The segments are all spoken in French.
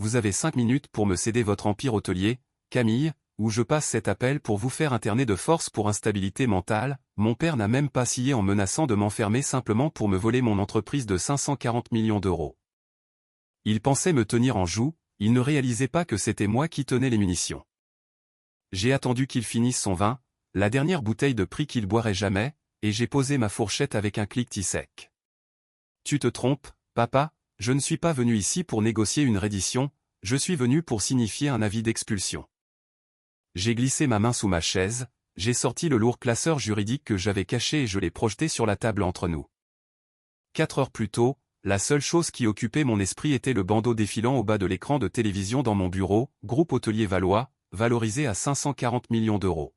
vous avez 5 minutes pour me céder votre empire hôtelier, Camille, ou je passe cet appel pour vous faire interner de force pour instabilité mentale. Mon père n'a même pas scié en menaçant de m'enfermer simplement pour me voler mon entreprise de 540 millions d'euros. Il pensait me tenir en joue, il ne réalisait pas que c'était moi qui tenais les munitions. J'ai attendu qu'il finisse son vin, la dernière bouteille de prix qu'il boirait jamais, et j'ai posé ma fourchette avec un cliquetis sec. Tu te trompes, papa, je ne suis pas venu ici pour négocier une reddition, je suis venu pour signifier un avis d'expulsion. J'ai glissé ma main sous ma chaise, j'ai sorti le lourd classeur juridique que j'avais caché et je l'ai projeté sur la table entre nous. 4 heures plus tôt, la seule chose qui occupait mon esprit était le bandeau défilant au bas de l'écran de télévision dans mon bureau, groupe hôtelier Valois, valorisé à 540 millions d'euros.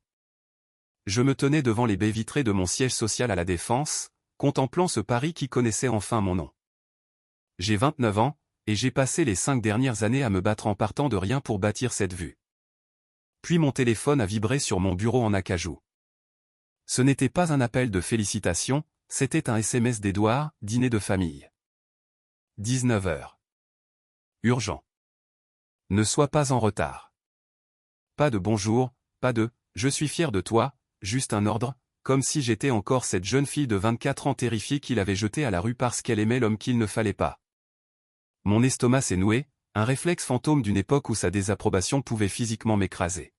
Je me tenais devant les baies vitrées de mon siège social à la Défense, contemplant ce Paris qui connaissait enfin mon nom. J'ai 29 ans, et j'ai passé les 5 dernières années à me battre en partant de rien pour bâtir cette vue. Puis mon téléphone a vibré sur mon bureau en acajou. Ce n'était pas un appel de félicitations, c'était un SMS d'Edouard, dîner de famille. 19 heures. Urgent. Ne sois pas en retard. Pas de bonjour, pas de « je suis fier de toi », juste un ordre, comme si j'étais encore cette jeune fille de 24 ans terrifiée qu'il avait jetée à la rue parce qu'elle aimait l'homme qu'il ne fallait pas. Mon estomac s'est noué, un réflexe fantôme d'une époque où sa désapprobation pouvait physiquement m'écraser.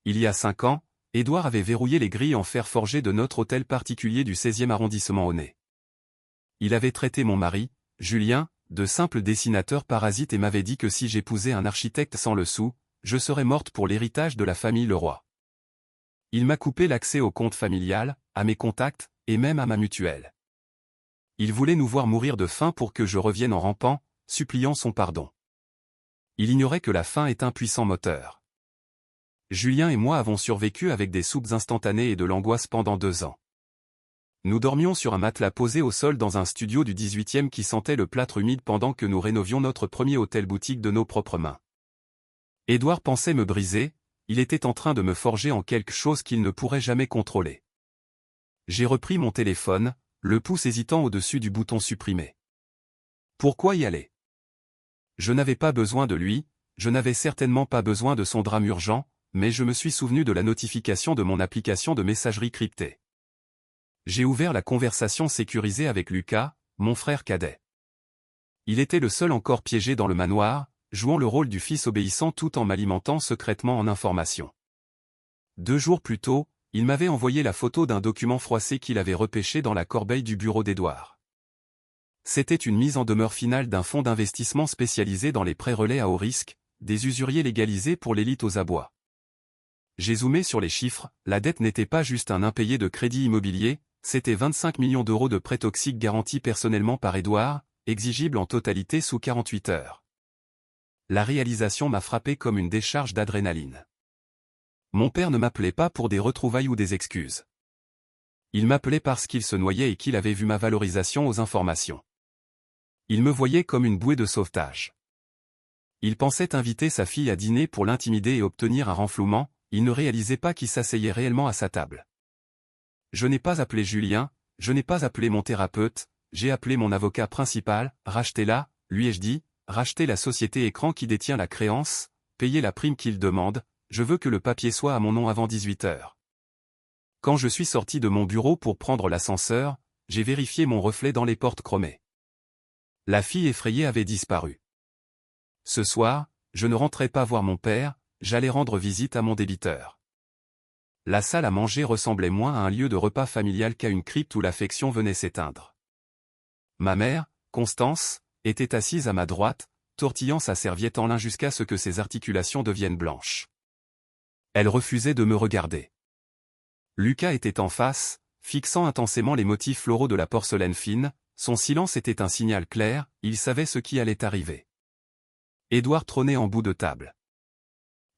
Il y a 5 ans, Édouard avait verrouillé les grilles en fer forgé de notre hôtel particulier du 16e arrondissement Aulnay. Il avait traité mon mari, Julien, de simple dessinateur parasite et m'avait dit que si j'épousais un architecte sans le sou, je serais morte pour l'héritage de la famille Leroy. Il m'a coupé l'accès au compte familial, à mes contacts, et même à ma mutuelle. Il voulait nous voir mourir de faim pour que je revienne en rampant, suppliant son pardon. Il ignorait que la faim est un puissant moteur. Julien et moi avons survécu avec des soupes instantanées et de l'angoisse pendant 2 ans. Nous dormions sur un matelas posé au sol dans un studio du 18e qui sentait le plâtre humide pendant que nous rénovions notre premier hôtel-boutique de nos propres mains. Édouard pensait me briser, il était en train de me forger en quelque chose qu'il ne pourrait jamais contrôler. J'ai repris mon téléphone, le pouce hésitant au-dessus du bouton supprimer. Pourquoi y aller? Je n'avais pas besoin de lui, je n'avais certainement pas besoin de son drame urgent, mais je me suis souvenu de la notification de mon application de messagerie cryptée. J'ai ouvert la conversation sécurisée avec Lucas, mon frère cadet. Il était le seul encore piégé dans le manoir, jouant le rôle du fils obéissant tout en m'alimentant secrètement en informations. 2 jours plus tôt, il m'avait envoyé la photo d'un document froissé qu'il avait repêché dans la corbeille du bureau d'Édouard. C'était une mise en demeure finale d'un fonds d'investissement spécialisé dans les prêts relais à haut risque, des usuriers légalisés pour l'élite aux abois. J'ai zoomé sur les chiffres, la dette n'était pas juste un impayé de crédit immobilier, c'était 25 millions d'euros de prêts toxiques garantis personnellement par Édouard, exigibles en totalité sous 48 heures. La réalisation m'a frappé comme une décharge d'adrénaline. Mon père ne m'appelait pas pour des retrouvailles ou des excuses. Il m'appelait parce qu'il se noyait et qu'il avait vu ma valorisation aux informations. Il me voyait comme une bouée de sauvetage. Il pensait inviter sa fille à dîner pour l'intimider et obtenir un renflouement, il ne réalisait pas qui s'asseyait réellement à sa table. Je n'ai pas appelé Julien, je n'ai pas appelé mon thérapeute, j'ai appelé mon avocat principal, rachetez-la, lui ai-je dit, rachetez la société écran qui détient la créance, payez la prime qu'il demande, je veux que le papier soit à mon nom avant 18 heures. Quand je suis sorti de mon bureau pour prendre l'ascenseur, j'ai vérifié mon reflet dans les portes chromées. La fille effrayée avait disparu. Ce soir, je ne rentrais pas voir mon père, j'allais rendre visite à mon débiteur. La salle à manger ressemblait moins à un lieu de repas familial qu'à une crypte où l'affection venait s'éteindre. Ma mère, Constance, était assise à ma droite, tortillant sa serviette en lin jusqu'à ce que ses articulations deviennent blanches. Elle refusait de me regarder. Lucas était en face, fixant intensément les motifs floraux de la porcelaine fine, son silence était un signal clair, il savait ce qui allait arriver. Édouard trônait en bout de table.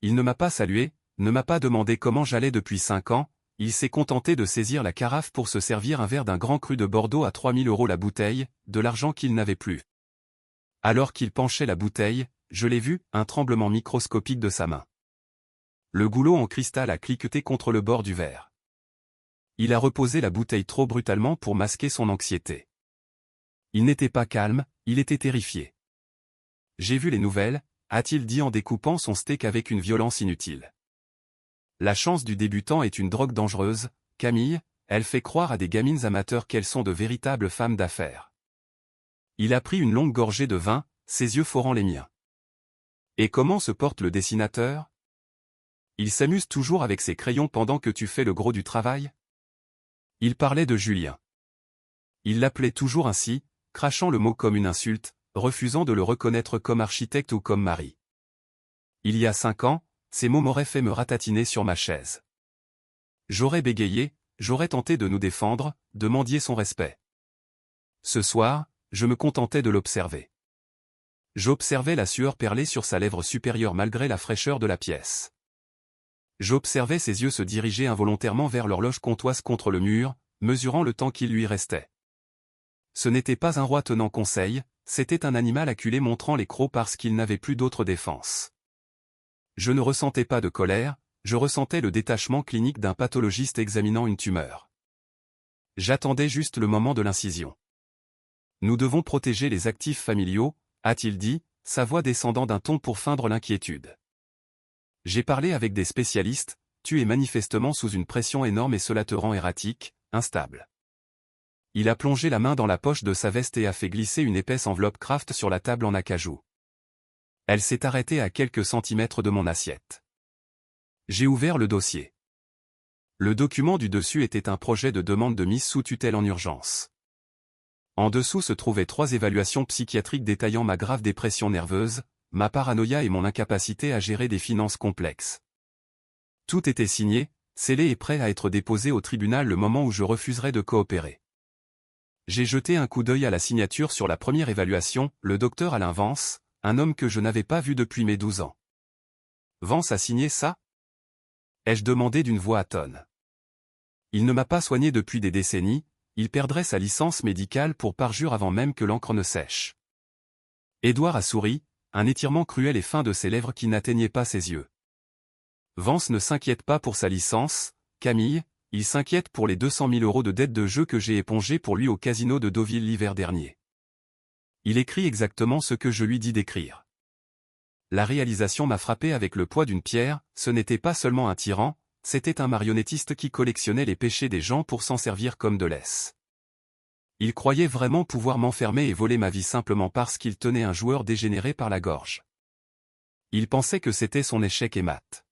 Il ne m'a pas salué, ne m'a pas demandé comment j'allais depuis 5 ans, il s'est contenté de saisir la carafe pour se servir un verre d'un grand cru de Bordeaux à 3 000 € la bouteille, de l'argent qu'il n'avait plus. Alors qu'il penchait la bouteille, je l'ai vu, un tremblement microscopique de sa main. Le goulot en cristal a cliqueté contre le bord du verre. Il a reposé la bouteille trop brutalement pour masquer son anxiété. Il n'était pas calme, il était terrifié. J'ai vu les nouvelles, a-t-il dit en découpant son steak avec une violence inutile. La chance du débutant est une drogue dangereuse, Camille, elle fait croire à des gamines amateurs qu'elles sont de véritables femmes d'affaires. Il a pris une longue gorgée de vin, ses yeux forant les miens. Et comment se porte le dessinateur? Il s'amuse toujours avec ses crayons pendant que tu fais le gros du travail? Il parlait de Julien. Il l'appelait toujours ainsi, crachant le mot comme une insulte, refusant de le reconnaître comme architecte ou comme mari. Il y a 5 ans, ces mots m'auraient fait me ratatiner sur ma chaise. J'aurais bégayé, j'aurais tenté de nous défendre, de mendier son respect. Ce soir, je me contentais de l'observer. J'observais la sueur perler sur sa lèvre supérieure malgré la fraîcheur de la pièce. J'observais ses yeux se diriger involontairement vers l'horloge comtoise contre le mur, mesurant le temps qu'il lui restait. Ce n'était pas un roi tenant conseil, c'était un animal acculé montrant les crocs parce qu'il n'avait plus d'autre défense. Je ne ressentais pas de colère, je ressentais le détachement clinique d'un pathologiste examinant une tumeur. J'attendais juste le moment de l'incision. Nous devons protéger les actifs familiaux, a-t-il dit, sa voix descendant d'un ton pour feindre l'inquiétude. J'ai parlé avec des spécialistes, tu es manifestement sous une pression énorme et cela te rend erratique, instable. Il a plongé la main dans la poche de sa veste et a fait glisser une épaisse enveloppe Kraft sur la table en acajou. Elle s'est arrêtée à quelques centimètres de mon assiette. J'ai ouvert le dossier. Le document du dessus était un projet de demande de mise sous tutelle en urgence. En dessous se trouvaient 3 évaluations psychiatriques détaillant ma grave dépression nerveuse, ma paranoïa et mon incapacité à gérer des finances complexes. Tout était signé, scellé et prêt à être déposé au tribunal le moment où je refuserais de coopérer. J'ai jeté un coup d'œil à la signature sur la première évaluation, le docteur Alain Vance, un homme que je n'avais pas vu depuis mes 12 ans. Vance a signé ça? Ai-je demandé d'une voix atone. Il ne m'a pas soigné depuis des décennies, il perdrait sa licence médicale pour parjure avant même que l'encre ne sèche. Édouard a souri, un étirement cruel et fin de ses lèvres qui n'atteignaient pas ses yeux. Vance ne s'inquiète pas pour sa licence, Camille, il s'inquiète pour les 200 000 € de dettes de jeu que j'ai épongées pour lui au casino de Deauville l'hiver dernier. Il écrit exactement ce que je lui dis d'écrire. La réalisation m'a frappé avec le poids d'une pierre, ce n'était pas seulement un tyran, c'était un marionnettiste qui collectionnait les péchés des gens pour s'en servir comme de laisse. Il croyait vraiment pouvoir m'enfermer et voler ma vie simplement parce qu'il tenait un joueur dégénéré par la gorge. Il pensait que c'était son échec et mat.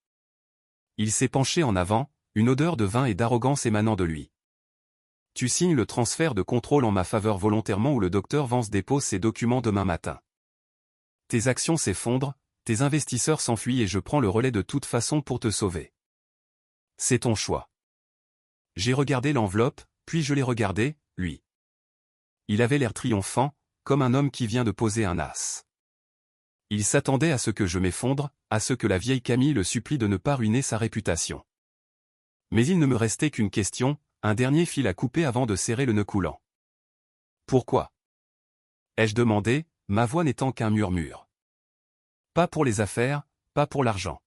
Il s'est penché en avant, une odeur de vin et d'arrogance émanant de lui. Tu signes le transfert de contrôle en ma faveur volontairement ou le docteur Vance dépose ses documents demain matin. Tes actions s'effondrent, tes investisseurs s'enfuient et je prends le relais de toute façon pour te sauver. C'est ton choix. J'ai regardé l'enveloppe, puis je l'ai regardé, lui. Il avait l'air triomphant, comme un homme qui vient de poser un as. Il s'attendait à ce que je m'effondre, à ce que la vieille Camille le supplie de ne pas ruiner sa réputation. Mais il ne me restait qu'une question, un dernier fil à couper avant de serrer le nœud coulant. Pourquoi? Ai-je demandé, ma voix n'étant qu'un murmure. Pas pour les affaires, pas pour l'argent.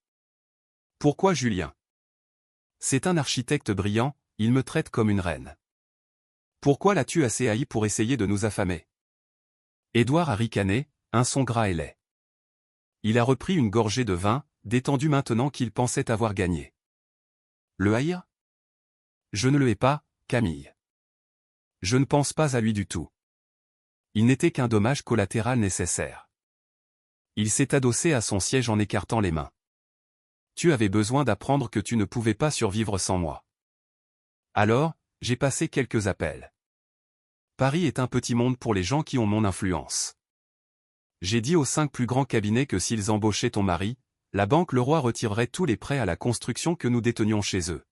Pourquoi Julien? C'est un architecte brillant, il me traite comme une reine. Pourquoi l'as-tu assez haï pour essayer de nous affamer? Édouard a ricané, un son gras et laid. Il a repris une gorgée de vin, détendu maintenant qu'il pensait avoir gagné. Le haïr? Je ne le hais pas, Camille. Je ne pense pas à lui du tout. Il n'était qu'un dommage collatéral nécessaire. Il s'est adossé à son siège en écartant les mains. Tu avais besoin d'apprendre que tu ne pouvais pas survivre sans moi. Alors, j'ai passé quelques appels. Paris est un petit monde pour les gens qui ont mon influence. J'ai dit aux 5 plus grands cabinets que s'ils embauchaient ton mari, la banque Leroy retirerait tous les prêts à la construction que nous détenions chez eux.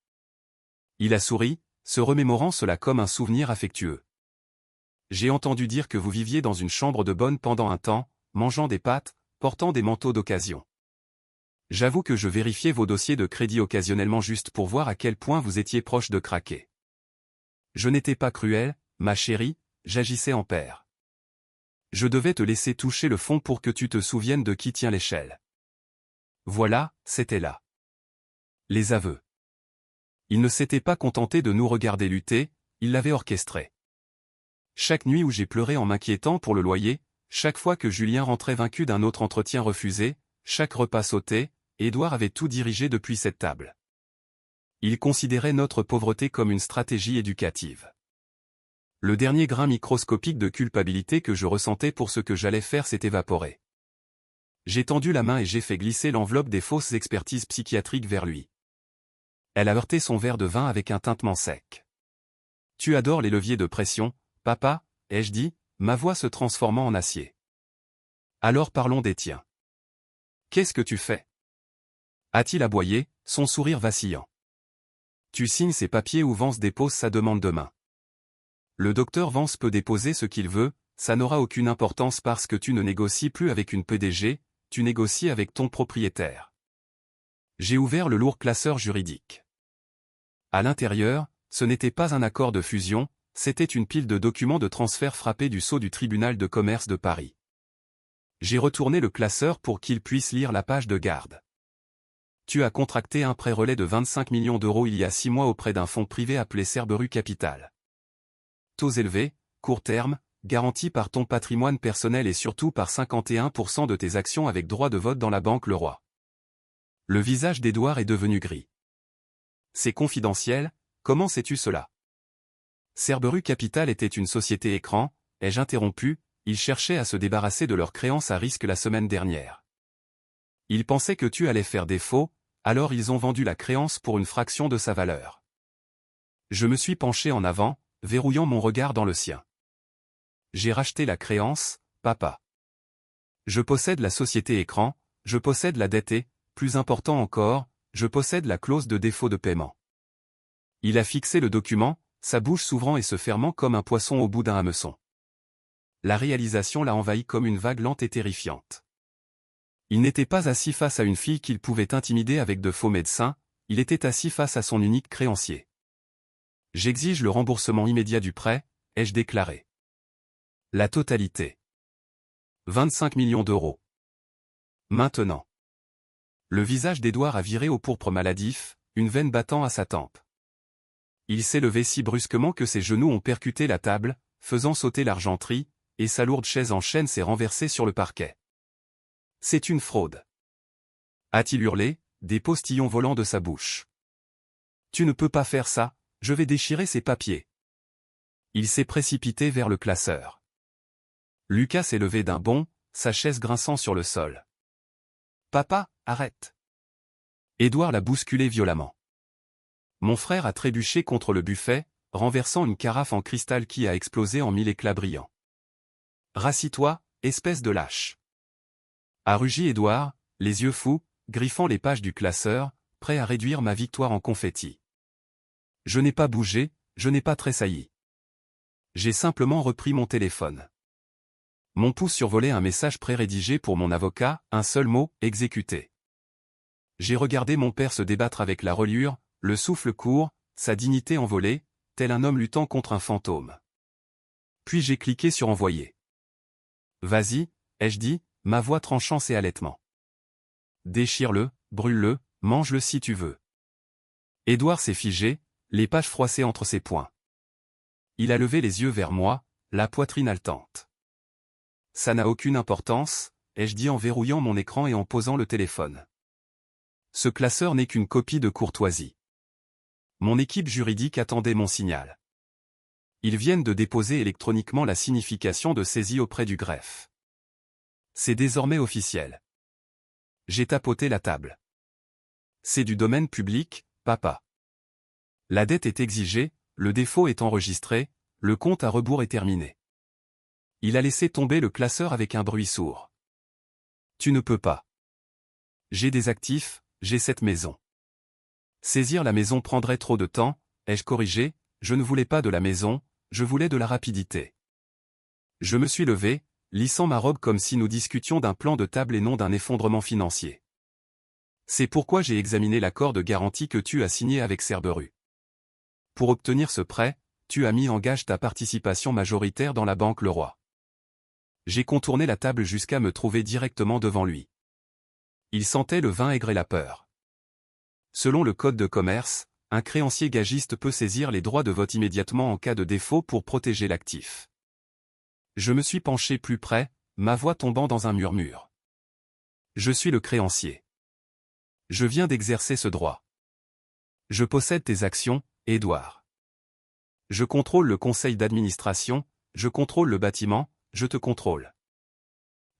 Il a souri, se remémorant cela comme un souvenir affectueux. J'ai entendu dire que vous viviez dans une chambre de bonne pendant un temps, mangeant des pâtes, portant des manteaux d'occasion. J'avoue que je vérifiais vos dossiers de crédit occasionnellement juste pour voir à quel point vous étiez proche de craquer. Je n'étais pas cruel, ma chérie, j'agissais en père. Je devais te laisser toucher le fond pour que tu te souviennes de qui tient l'échelle. Voilà, c'était là. Les aveux. Il ne s'était pas contenté de nous regarder lutter, il l'avait orchestré. Chaque nuit où j'ai pleuré en m'inquiétant pour le loyer, Chaque fois que Julien rentrait vaincu d'un autre entretien refusé, chaque repas sauté, Édouard avait tout dirigé depuis cette table. Il considérait notre pauvreté comme une stratégie éducative. Le dernier grain microscopique de culpabilité que je ressentais pour ce que j'allais faire s'est évaporé. J'ai tendu la main et j'ai fait glisser l'enveloppe des fausses expertises psychiatriques vers lui. Elle a heurté son verre de vin avec un tintement sec. « Tu adores les leviers de pression, papa ?» ai-je dit, ma voix se transformant en acier. « Alors parlons des tiens. Qu'est-ce que tu fais ?» a-t-il aboyé, son sourire vacillant. « Tu signes ces papiers ou Vance dépose sa demande demain. Le docteur Vance peut déposer ce qu'il veut, ça n'aura aucune importance parce que tu ne négocies plus avec une PDG, tu négocies avec ton propriétaire. » J'ai ouvert le lourd classeur juridique. À l'intérieur, ce n'était pas un accord de fusion, c'était une pile de documents de transfert frappés du sceau du tribunal de commerce de Paris. J'ai retourné le classeur pour qu'il puisse lire la page de garde. Tu as contracté un prêt relais de 25 millions d'euros il y a 6 mois auprès d'un fonds privé appelé Cerberus Capital. Taux élevés, court terme, garanti par ton patrimoine personnel et surtout par 51% de tes actions avec droit de vote dans la banque Leroy. Le visage d'Édouard est devenu gris. C'est confidentiel, comment sais-tu cela? Cerberus Capital était une société écran, ai-je interrompu, ils cherchaient à se débarrasser de leurs créances à risque la semaine dernière. Ils pensaient que tu allais faire défaut, alors ils ont vendu la créance pour une fraction de sa valeur. Je me suis penché en avant, verrouillant mon regard dans le sien. J'ai racheté la créance, papa. Je possède la société écran, je possède la dette et, plus important encore, je possède la clause de défaut de paiement. Il a fixé le document, sa bouche s'ouvrant et se fermant comme un poisson au bout d'un hameçon. La réalisation l'a envahi comme une vague lente et terrifiante. Il n'était pas assis face à une fille qu'il pouvait intimider avec de faux médecins, il était assis face à son unique créancier. J'exige le remboursement immédiat du prêt, ai-je déclaré. La totalité. 25 millions d'euros. Maintenant. Le visage d'Édouard a viré au pourpre maladif, une veine battant à sa tempe. Il s'est levé si brusquement que ses genoux ont percuté la table, faisant sauter l'argenterie, et sa lourde chaise en chêne s'est renversée sur le parquet. C'est une fraude. A-t-il hurlé, des postillons volant de sa bouche. Tu ne peux pas faire ça, je vais déchirer ces papiers. Il s'est précipité vers le classeur. Lucas s'est levé d'un bond, sa chaise grinçant sur le sol. Papa, arrête. Édouard l'a bousculé violemment. Mon frère a trébuché contre le buffet, renversant une carafe en cristal qui a explosé en 1000 éclats brillants. Rassis-toi, espèce de lâche. A rugi Édouard, les yeux fous, griffant les pages du classeur, prêt à réduire ma victoire en confetti. Je n'ai pas bougé, je n'ai pas tressailli. J'ai simplement repris mon téléphone. Mon pouce survolait un message pré-rédigé pour mon avocat, un seul mot, exécuté. J'ai regardé mon père se débattre avec la reliure, le souffle court, sa dignité envolée, tel un homme luttant contre un fantôme. Puis j'ai cliqué sur envoyer. Vas-y, ai-je dit, ma voix tranchant ses halètements. Déchire-le, brûle-le, mange-le si tu veux. Édouard s'est figé, les pages froissées entre ses poings. Il a levé les yeux vers moi, la poitrine haletante. Ça n'a aucune importance, ai-je dit en verrouillant mon écran et en posant le téléphone. Ce classeur n'est qu'une copie de courtoisie. Mon équipe juridique attendait mon signal. Ils viennent de déposer électroniquement la signification de saisie auprès du greffe. C'est désormais officiel. J'ai tapoté la table. C'est du domaine public, papa. La dette est exigée, le défaut est enregistré, le compte à rebours est terminé. Il a laissé tomber le classeur avec un bruit sourd. Tu ne peux pas. J'ai des actifs, j'ai cette maison. Saisir la maison prendrait trop de temps, ai-je corrigé, je ne voulais pas de la maison, je voulais de la rapidité. Je me suis levé, lissant ma robe comme si nous discutions d'un plan de table et non d'un effondrement financier. C'est pourquoi j'ai examiné l'accord de garantie que tu as signé avec Cerberus. Pour obtenir ce prêt, tu as mis en gage ta participation majoritaire dans la banque Leroy. J'ai contourné la table jusqu'à me trouver directement devant lui. Il sentait le vin aigre et la peur. Selon le code de commerce, un créancier gagiste peut saisir les droits de vote immédiatement en cas de défaut pour protéger l'actif. Je me suis penché plus près, ma voix tombant dans un murmure. Je suis le créancier. Je viens d'exercer ce droit. Je possède tes actions, Édouard. Je contrôle le conseil d'administration, je contrôle le bâtiment, je te contrôle.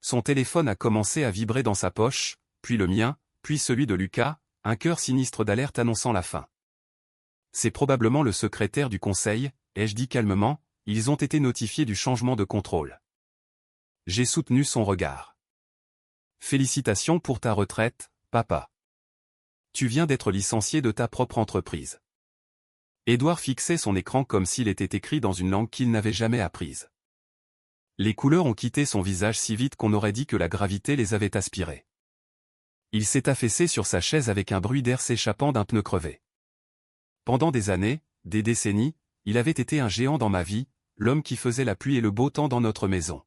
Son téléphone a commencé à vibrer dans sa poche, puis le mien, puis celui de Lucas, un cœur sinistre d'alerte annonçant la fin. C'est probablement le secrétaire du conseil, ai-je dit calmement, ils ont été notifiés du changement de contrôle. J'ai soutenu son regard. Félicitations pour ta retraite, papa. Tu viens d'être licencié de ta propre entreprise. Édouard fixait son écran comme s'il était écrit dans une langue qu'il n'avait jamais apprise. Les couleurs ont quitté son visage si vite qu'on aurait dit que la gravité les avait aspirées. Il s'est affaissé sur sa chaise avec un bruit d'air s'échappant d'un pneu crevé. Pendant des années, des décennies, il avait été un géant dans ma vie, l'homme qui faisait la pluie et le beau temps dans notre maison.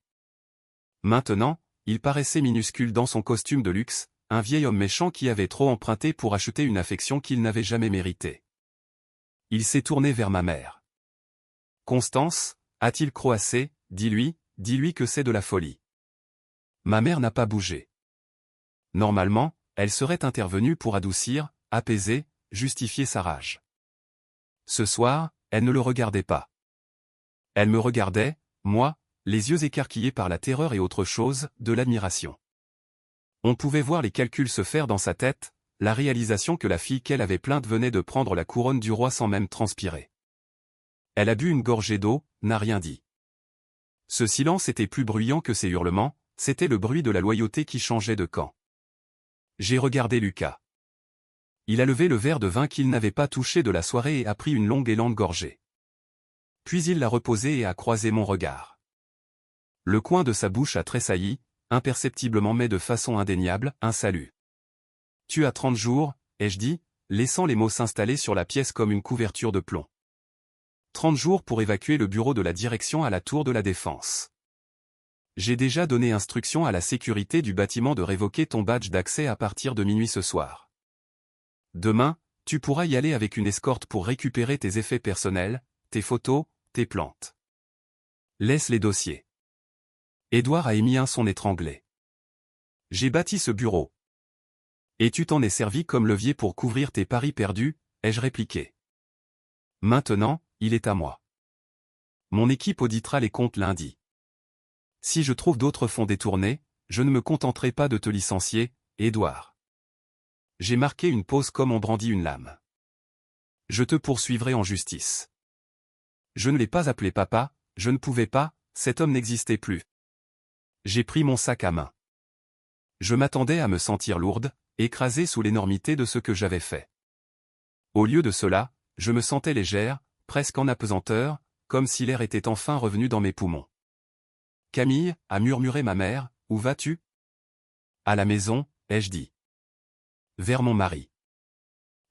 Maintenant, il paraissait minuscule dans son costume de luxe, un vieil homme méchant qui avait trop emprunté pour acheter une affection qu'il n'avait jamais méritée. Il s'est tourné vers ma mère. « Constance, a-t-il croassé, dis-lui que c'est de la folie. » Ma mère n'a pas bougé. Normalement, elle serait intervenue pour adoucir, apaiser, justifier sa rage. Ce soir, elle ne le regardait pas. Elle me regardait, moi, les yeux écarquillés par la terreur et autre chose, de l'admiration. On pouvait voir les calculs se faire dans sa tête, la réalisation que la fille qu'elle avait plainte venait de prendre la couronne du roi sans même transpirer. Elle a bu une gorgée d'eau, n'a rien dit. Ce silence était plus bruyant que ses hurlements, c'était le bruit de la loyauté qui changeait de camp. J'ai regardé Lucas. Il a levé le verre de vin qu'il n'avait pas touché de la soirée et a pris une longue et lente gorgée. Puis il l'a reposé et a croisé mon regard. Le coin de sa bouche a tressailli, imperceptiblement mais de façon indéniable, un salut. « Tu as 30 jours, ai-je dit, laissant les mots s'installer sur la pièce comme une couverture de plomb. 30 jours pour évacuer le bureau de la direction à la tour de la Défense. J'ai déjà donné instruction à la sécurité du bâtiment de révoquer ton badge d'accès à partir de minuit ce soir. Demain, tu pourras y aller avec une escorte pour récupérer tes effets personnels, tes photos, tes plantes. Laisse les dossiers. » Édouard a émis un son étranglé. « J'ai bâti ce bureau. Et tu t'en es servi comme levier pour couvrir tes paris perdus, ai-je répliqué. Maintenant, il est à moi. Mon équipe auditera les comptes lundi. Si je trouve d'autres fonds détournés, je ne me contenterai pas de te licencier, Édouard. J'ai marqué une pause comme on brandit une lame. Je te poursuivrai en justice. Je ne l'ai pas appelé papa, je ne pouvais pas, cet homme n'existait plus. J'ai pris mon sac à main. Je m'attendais à me sentir lourde, écrasée sous l'énormité de ce que j'avais fait. Au lieu de cela, je me sentais légère, presque en apesanteur, comme si l'air était enfin revenu dans mes poumons. « Camille, » a murmuré ma mère, « où vas-tu » ? « À la maison, » ai-je dit. « Vers mon mari. »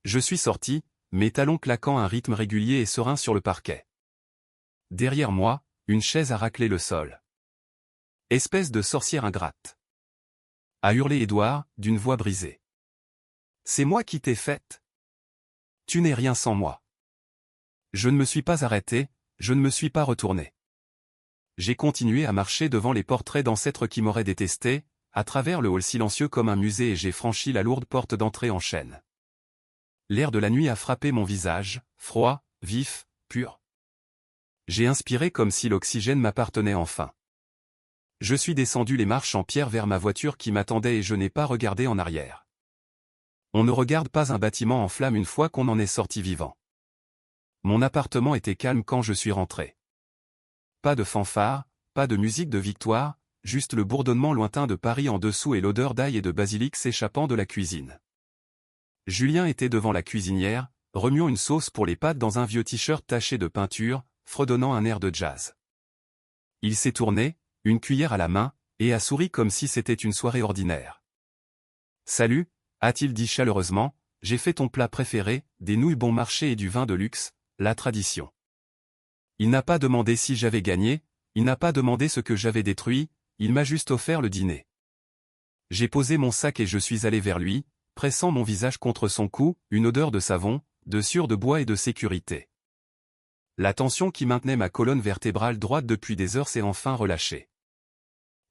Je suis sorti, mes talons claquant un rythme régulier et serein sur le parquet. Derrière moi, une chaise a raclé le sol. « Espèce de sorcière ingrate » a hurlé Édouard, d'une voix brisée. « C'est moi qui t'ai faite. Tu n'es rien sans moi. » Je ne me suis pas arrêté, je ne me suis pas retourné. J'ai continué à marcher devant les portraits d'ancêtres qui m'auraient détesté, à travers le hall silencieux comme un musée et j'ai franchi la lourde porte d'entrée en chêne. L'air de la nuit a frappé mon visage, froid, vif, pur. J'ai inspiré comme si l'oxygène m'appartenait enfin. Je suis descendu les marches en pierre vers ma voiture qui m'attendait et je n'ai pas regardé en arrière. On ne regarde pas un bâtiment en flammes une fois qu'on en est sorti vivant. Mon appartement était calme quand je suis rentré. Pas de fanfare, pas de musique de victoire, juste le bourdonnement lointain de Paris en dessous et l'odeur d'ail et de basilic s'échappant de la cuisine. Julien était devant la cuisinière, remuant une sauce pour les pâtes dans un vieux t-shirt taché de peinture, fredonnant un air de jazz. Il s'est tourné, une cuillère à la main, et a souri comme si c'était une soirée ordinaire. « Salut » a-t-il dit chaleureusement, « j'ai fait ton plat préféré, des nouilles bon marché et du vin de luxe, la tradition. » Il n'a pas demandé si j'avais gagné, il n'a pas demandé ce que j'avais détruit, il m'a juste offert le dîner. J'ai posé mon sac et je suis allé vers lui, pressant mon visage contre son cou, une odeur de savon, de sueur de bois et de sécurité. La tension qui maintenait ma colonne vertébrale droite depuis des heures s'est enfin relâchée.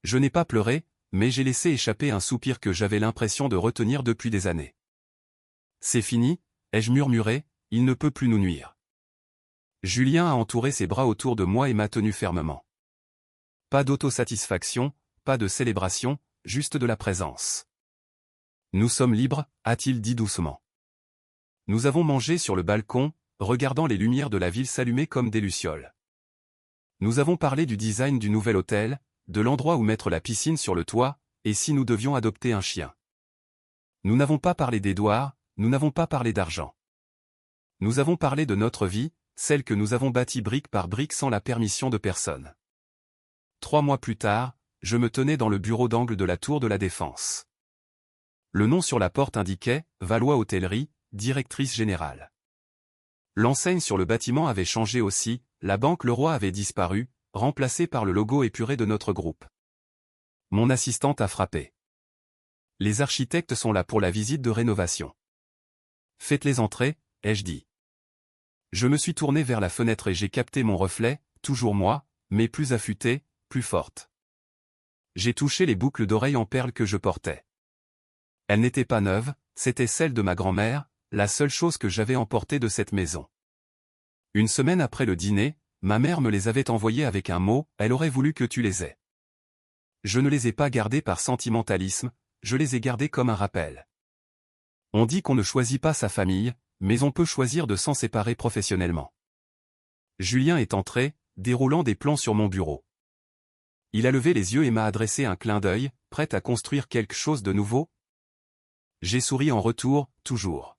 Je n'ai pas pleuré, mais j'ai laissé échapper un soupir que j'avais l'impression de retenir depuis des années. C'est fini, ai-je murmuré, il ne peut plus nous nuire. Julien a entouré ses bras autour de moi et m'a tenu fermement. Pas d'autosatisfaction, pas de célébration, juste de la présence. Nous sommes libres, a-t-il dit doucement. Nous avons mangé sur le balcon, regardant les lumières de la ville s'allumer comme des lucioles. Nous avons parlé du design du nouvel hôtel, de l'endroit où mettre la piscine sur le toit, et si nous devions adopter un chien. Nous n'avons pas parlé d'Édouard, nous n'avons pas parlé d'argent. Nous avons parlé de notre vie, celle que nous avons bâtie brique par brique sans la permission de personne. 3 mois plus tard, je me tenais dans le bureau d'angle de la Tour de la Défense. Le nom sur la porte indiquait « Valois Hôtellerie, directrice générale ». L'enseigne sur le bâtiment avait changé aussi, la banque Leroy avait disparu, remplacée par le logo épuré de notre groupe. Mon assistante a frappé. Les architectes sont là pour la visite de rénovation. Faites-les entrer, ai-je dit. Je me suis tourné vers la fenêtre et j'ai capté mon reflet, toujours moi, mais plus affûté, plus forte. J'ai touché les boucles d'oreilles en perles que je portais. Elles n'étaient pas neuves, c'était celle de ma grand-mère, la seule chose que j'avais emportée de cette maison. Une semaine après le dîner, ma mère me les avait envoyées avec un mot, elle aurait voulu que tu les aies. Je ne les ai pas gardées par sentimentalisme, je les ai gardées comme un rappel. On dit qu'on ne choisit pas sa famille, mais on peut choisir de s'en séparer professionnellement. Julien est entré, déroulant des plans sur mon bureau. Il a levé les yeux et m'a adressé un clin d'œil, prêt à construire quelque chose de nouveau. J'ai souri en retour, toujours.